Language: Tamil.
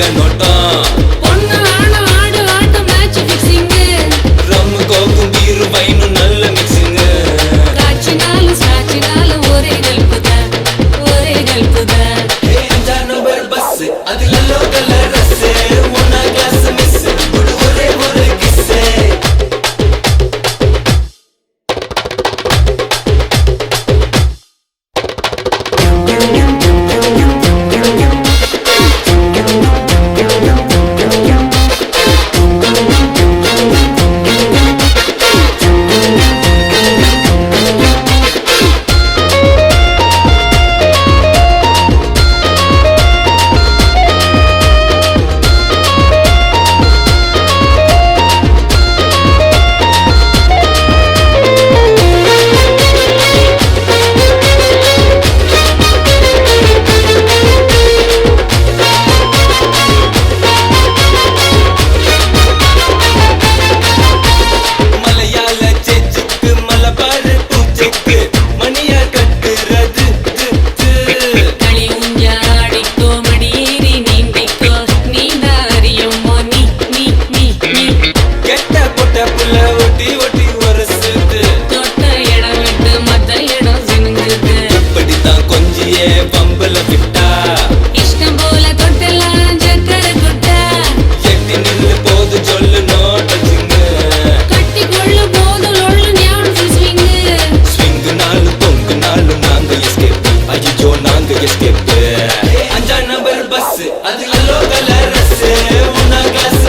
பொண்ணுங்க நோட்டம் பொண்ணு ஆன ஆடு ஆட்டம் மேட்ச் ஃபிக்ஸிங் ரம்மு கோக்கும் பீரு வைனும் நல்ல மிக்சிங் காட்சினாலும் ஒரே கல்புதான் ஒரே கல்புதான் அஞ்சாம் நம்பர் பஸ் அதுல லோக்கல் ரஸ் ஒன்னா கிளாஸ் மிஸ் ஒரே ஒரு கிஸ் பம்பல விட்டா இஷ்டம் போல தொட்டலாம் சக்கர குட்டா எட்டி நில்லு போது சொல்லு நோட்டச்சுங்க கட்டி கொள்ளு போது லொள்ளு ஞானம் ஸ்விங் ஸ்விங் நாலு தொங்கு நாலு நாங்க எஸ்கேப் ஐயோ நாங்க எஸ்கேப் அஞ்சாம் நம்பர் பஸ் அதுல லோக்கல் ரஸ் ஒன்னா கிளாஸ்